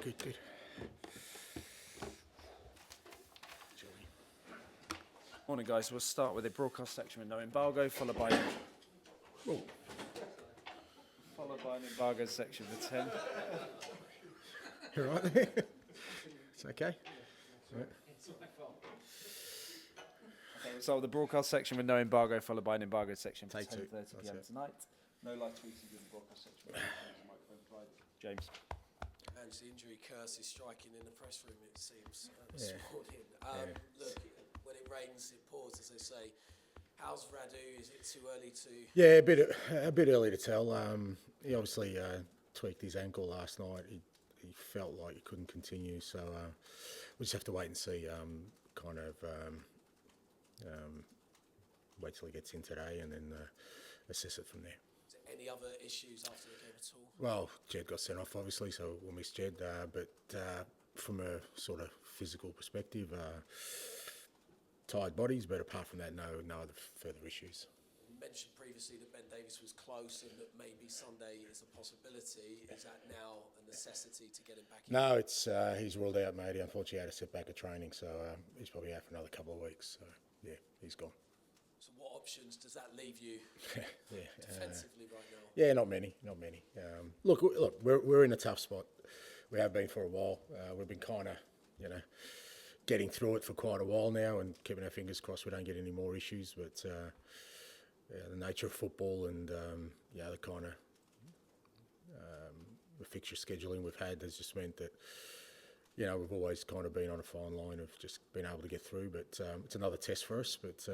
Good. Morning, guys. We'll start with a broadcast section with no embargo, followed by an embargo section for 10. You all right there? It's okay. Right. Okay, so the broadcast section with no embargo, followed by an embargo section for Take two. 10:30 p.m. tonight. No live tweeting in the broadcast section. James. Ange, the injury curse is striking in the press room, it seems, this morning. Look, when it rains, it pours, as they say. How's Radu? Is it too early to... Yeah, a bit early to tell. He obviously tweaked his ankle last night. He felt like he couldn't continue, so we just have to wait and see. Wait till he gets in today and then assess it from there. Is there any other issues after the game at all? Well, Jed got sent off, obviously, so we'll miss Jed. But from a sort of physical perspective, tired bodies. But apart from that, no other further issues. You mentioned previously that Ben Davies was close and that maybe Sunday is a possibility. Is that now a necessity to get him back in? No, it's he's ruled out, mate. He unfortunately had a setback of training, so he's probably out for another couple of weeks. So yeah, he's gone. So what options does that leave you defensively right now? Yeah, not many. Look, we're in a tough spot. We have been for a while. We've been kind of, getting through it for quite a while now, and keeping our fingers crossed we don't get any more issues. But the nature of football and the kind of the fixture scheduling we've had has just meant that we've always kind of been on a fine line of just being able to get through. But it's another test for us. But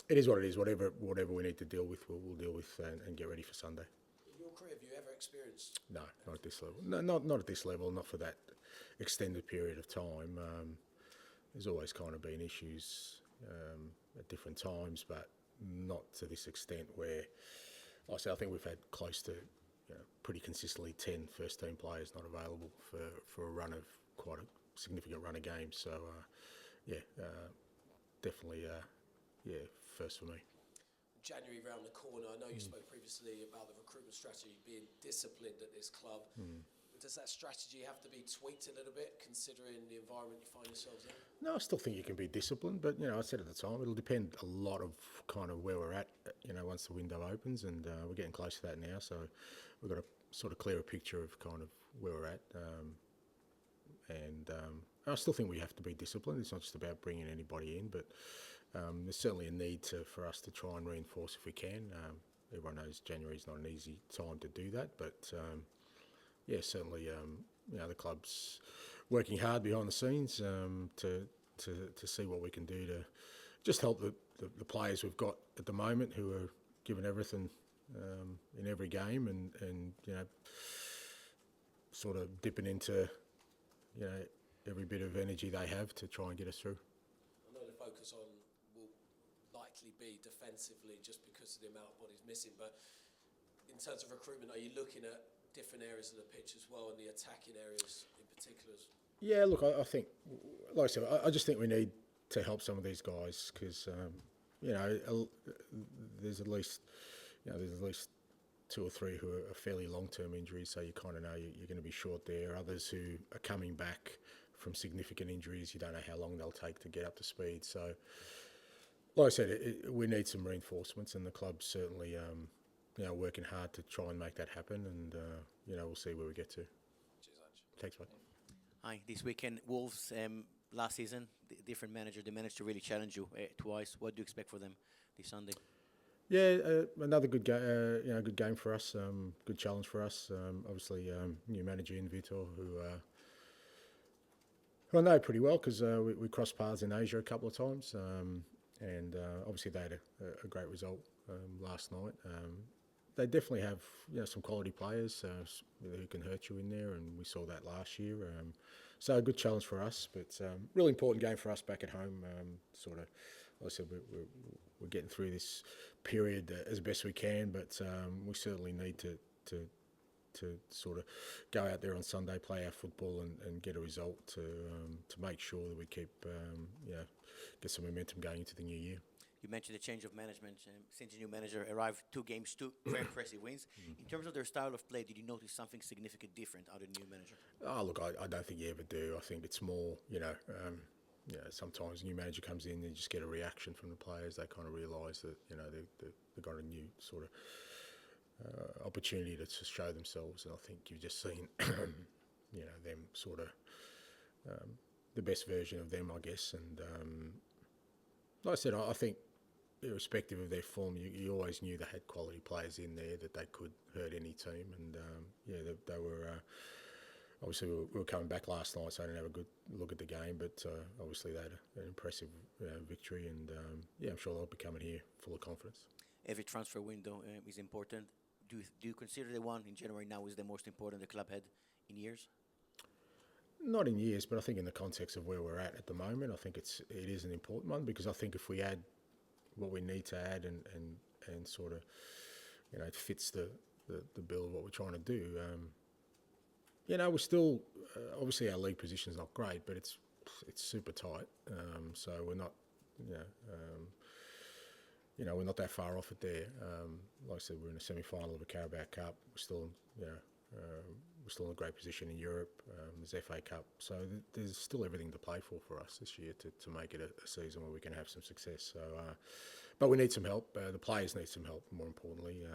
it is what it is. Whatever we need to deal with, we'll deal with and get ready for Sunday. In your career, have you ever experienced? No, not at this level. No, not at this level. Not for that extended period of time. There's always kind of been issues at different times, but not to this extent where, like I say, I think we've had close to pretty consistently 10 first-team players not available for a run of quite a significant run of games. So, definitely, first for me. January round the corner. I know you spoke previously about the recruitment strategy being disciplined at this club. Does that strategy have to be tweaked a little bit, considering the environment you find yourselves in? No, I still think you can be disciplined, but I said at the time it'll depend a lot of kind of where we're at. Once the window opens, and we're getting close to that now, so we've got a sort of clearer picture of kind of where we're at. And I still think we have to be disciplined. It's not just about bringing anybody in, but there's certainly a need for us to try and reinforce if we can. Everyone knows January's not an easy time to do that, but certainly the club's working hard behind the scenes to see what we can do to just help the players we've got at the moment who are giving everything in every game and sort of dipping into every bit of energy they have to try and get us through. I know the focus on will likely be defensively just because of the amount of bodies missing, but in terms of recruitment, are you looking at different areas of the pitch as well, and the attacking areas in particular? Yeah, look, I think, like I said, I just think we need to help some of these guys because, there's at least two or three who are fairly long-term injuries, so you kind of know you're going to be short there. Others who are coming back from significant injuries, you don't know how long they'll take to get up to speed. So, like I said, we need some reinforcements, and the club's certainly working hard to try and make that happen, and we'll see where we get to. Cheers, Ange. Thanks, mate. Hi, this weekend, Wolves, last season, different manager, they managed to really challenge you twice. What do you expect for them this Sunday? Yeah, another good game. Good game for us. Good challenge for us. Obviously, new manager in Vitor, who I know pretty well because we crossed paths in Asia a couple of times, and obviously they had a great result last night. They definitely have some quality players who can hurt you in there, and we saw that last year. So a good challenge for us, but really important game for us back at home. Sort of, like I said, we're getting through this period as best we can, but we certainly need to sort of go out there on Sunday, play our football, and get a result to make sure that we keep get some momentum going into the new year. You mentioned the change of management. Since the new manager arrived, 2 games, 2 very impressive wins. In terms of their style of play, did you notice something significant different out of the new manager? Oh, look, I don't think you ever do. I think it's more, sometimes a new manager comes in, you just get a reaction from the players. They kind of realise that, they've got a new sort of opportunity to show themselves. And I think you've just seen, them sort of the best version of them, I guess. And like I said, I think irrespective of their form, you always knew they had quality players in there that they could hurt any team. And they were obviously we were coming back last night, so I didn't have a good look at the game. But obviously they had an impressive victory, and I'm sure they'll be coming here full of confidence. Every transfer window is important. Do you consider the one in January now is the most important the club had in years? Not in years, but I think in the context of where we're at the moment, I think it is an important one, because I think if we add what we need to add and sort of, it fits the bill of what we're trying to do. We're still obviously our league position is not great, but it's super tight. So we're not, we're not that far off it there. Like I said, we're in a semi-final of a Carabao Cup. We're still, we're still in a great position in Europe. There's FA Cup, so there's still everything to play for us this year to make it a season where we can have some success. So, but we need some help. The players need some help, more importantly,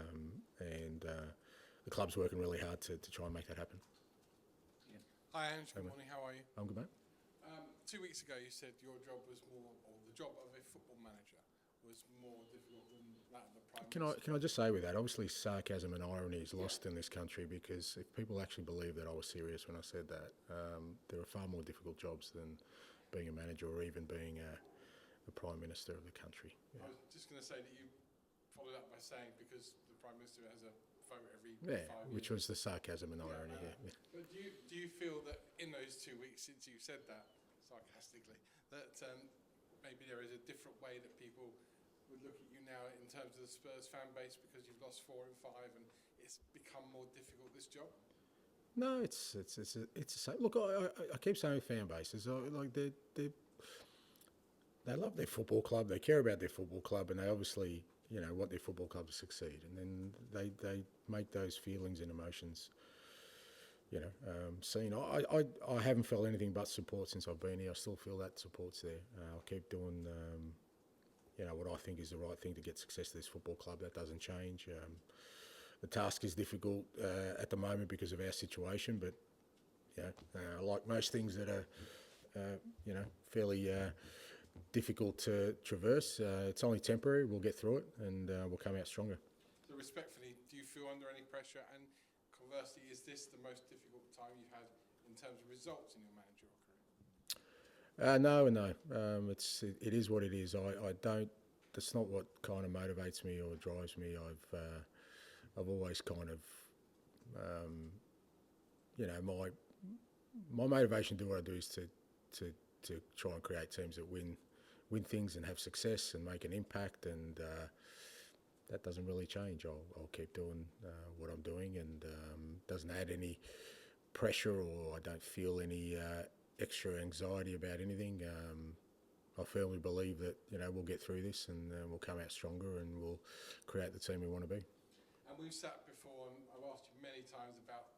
and the club's working really hard to try and make that happen. Hi Ange, good morning, how are you? I'm good, mate. 2 weeks ago you said your job was more, or the job of a football manager was more difficult than that of the Prime Minister. Can I just say with that, obviously sarcasm and irony is lost in this country, because if people actually believe that I was serious when I said that, there are far more difficult jobs than being a manager or even being a Prime Minister of the country. Yeah. I was just going to say that you followed up by saying because the Prime Minister has a vote every 5 years. Which was the sarcasm and irony, yeah. But do you feel that in those 2 weeks since you said that, sarcastically, that maybe there is a different way that people would look at you now in terms of the Spurs fan base, because you've lost 4 and 5 and it's become more difficult, this job? No, it's the same. Look, I keep saying fan bases, like they love their football club, they care about their football club, and they obviously want their football club to succeed, and then they make those feelings and emotions seen. I haven't felt anything but support since I've been here. I still feel that support's there. I'll keep doing what I think is the right thing to get success to this football club. That doesn't change. The task is difficult at the moment because of our situation, but like most things that are fairly difficult to traverse, it's only temporary. We'll get through it, and we'll come out stronger. So respectfully, do you feel under any pressure? And conversely, is this the most difficult time you've had in terms of results in your managerial career? No. It is what it is. I don't. That's not what kind of motivates me or drives me. I've always kind of, my motivation to do what I do is to try and create teams that win things and have success and make an impact, and that doesn't really change. I'll keep doing what I'm doing, and doesn't add any pressure, or I don't feel any extra anxiety about anything. I firmly believe that we'll get through this, and we'll come out stronger, and we'll create the team we want to be. And we've sat before, and I've asked you many times about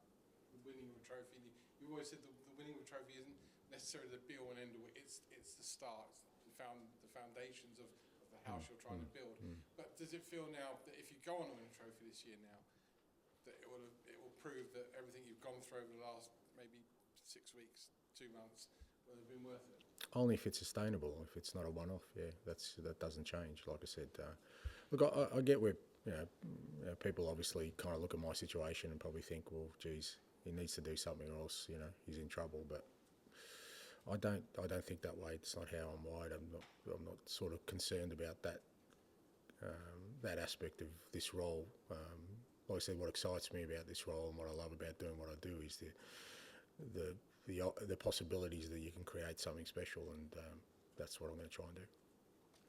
the winning of a trophy. You always said the winning of a trophy isn't necessarily the be-all and end-all. It's the start, the foundations of the house you're trying to build. But does it feel now that if you go on to win a trophy this year now, that it will prove that everything you've gone through over the last maybe 6 weeks, 2 months, will have been worth it? Only if it's sustainable. If it's not a one-off, that doesn't change. Like I said, look, I get where people obviously kind of look at my situation and probably think, well, geez, he needs to do something, or else he's in trouble. But I don't think that way. It's not how I'm wired. I'm not sort of concerned about that that aspect of this role. Like I said, what excites me about this role and what I love about doing what I do is the possibilities that you can create something special, and that's what I'm going to try and do.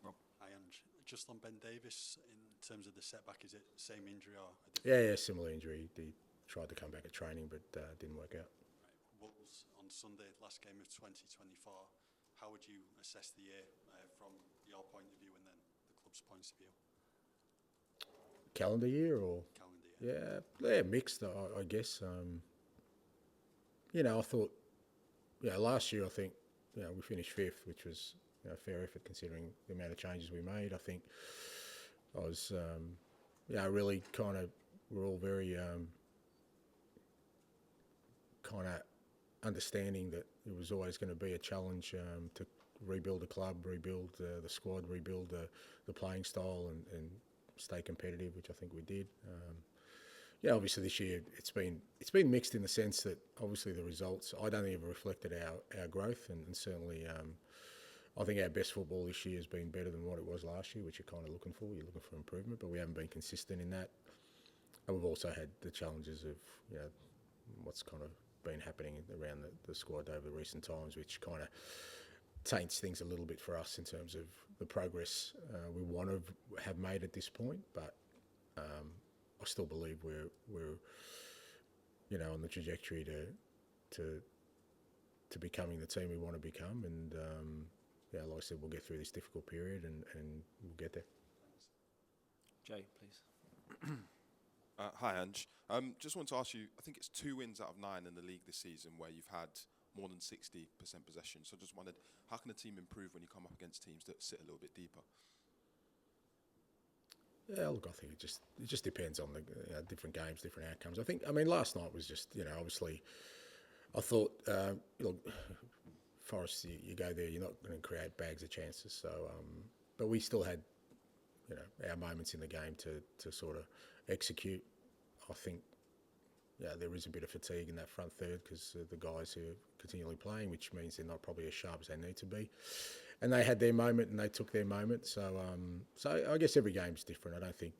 Rob. Hi, Ange. Just on Ben Davis, in terms of the setback, is it same injury or? Yeah, similar injury. He tried to come back at training, but didn't work out. Right. Wolves on Sunday, last game of 2024. How would you assess the year from your point of view and then the club's points of view? Calendar year or? Calendar year. Yeah, mixed, I guess. I thought, last year I think, we finished fifth, which was a fair effort considering the amount of changes we made. I think I was, really kind of, we're all very kind of understanding that it was always going to be a challenge to rebuild the club, rebuild the squad, rebuild the playing style and stay competitive, which I think we did. Obviously this year it's been mixed in the sense that obviously the results I don't think have reflected our growth and certainly I think our best football this year has been better than what it was last year, which you're kind of looking for. You're looking for improvement, but we haven't been consistent in that. And we've also had the challenges of what's kind of been happening around the squad over recent times, which kind of taints things a little bit for us in terms of the progress we want to have made at this point. But I still believe we're on the trajectory to becoming the team we want to become. And like I said, we'll get through this difficult period and we'll get there. Jay, please. Hi, Ange. Just want to ask you, I think it's 2 wins out of 9 in the league this season where you've had more than 60% possession. So I just wondered, how can a team improve when you come up against teams that sit a little bit deeper? Yeah, look, I think it just depends on the different games, different outcomes. I mean, last night was just, obviously, I thought, look, Forest, you go there, you're not going to create bags of chances. So, but we still had, our moments in the game to sort of execute. I think, there is a bit of fatigue in that front third because the guys who are continually playing, which means they're not probably as sharp as they need to be. And they had their moment and they took their moment. So, I guess every game's different. I don't think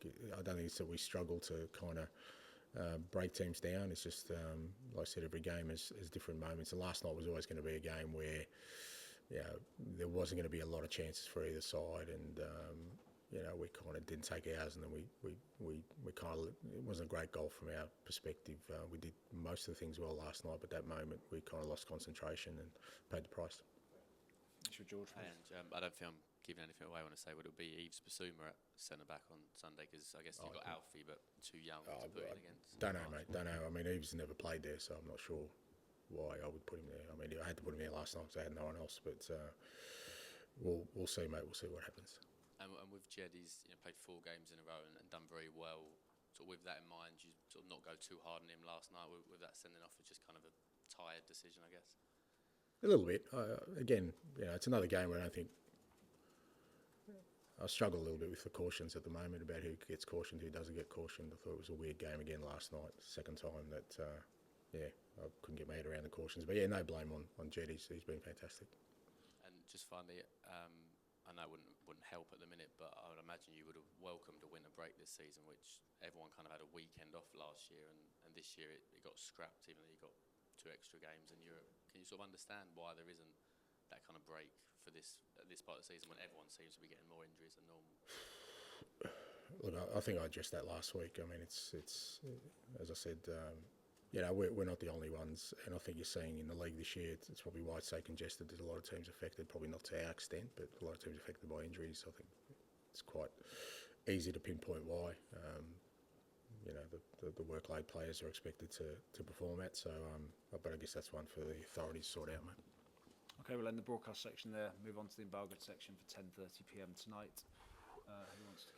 it's that we struggle to kind of break teams down. It's just, like I said, every game has different moments. And last night was always going to be a game where, there wasn't going to be a lot of chances for either side, and we kind of didn't take ours, and then we kind of, it wasn't a great goal from our perspective. We did most of the things well last night, but that moment we kind of lost concentration and paid the price. Sure, George. And I don't think I'm giving anything away when I say would it be Yves Bissouma at centre-back on Sunday, because I guess you've got Alfie, but too young to put in against. Don't know, mate. Don't know. I mean, Yves never played there, so I'm not sure why I would put him there. I mean, I had to put him there last night because I had no one else, but we'll see, mate. We'll see what happens. And with Jed, he's played 4 games in a row and done very well. So with that in mind, you sort of not go too hard on him last night with that sending off. It's just kind of a tired decision, I guess. A little bit. Again, it's another game where I don't think I struggle a little bit with the cautions at the moment about who gets cautioned, who doesn't get cautioned. I thought it was a weird game again last night, second time that, I couldn't get my head around the cautions. But no blame on Jed. He's been fantastic. And just finally, I know it wouldn't help at the minute, but I would imagine you would have welcomed a winter break this season, which everyone kind of had a weekend off last year, and this year it got scrapped, even though you got 2 extra games in Europe. Can you sort of understand why there isn't that kind of break for this part of the season when everyone seems to be getting more injuries than normal? Look, I think I addressed that last week. I mean, it's as I said, we're not the only ones, and I think you're seeing in the league this year, it's probably why it's so congested. There's a lot of teams affected, probably not to our extent, but a lot of teams affected by injuries. I think it's quite easy to pinpoint why. The workload players are expected to perform at. So, but I guess that's one for the authorities to sort out, mate. Okay, we'll end the broadcast section there. Move on to the embargoed section for 10:30 p.m. tonight. Who wants to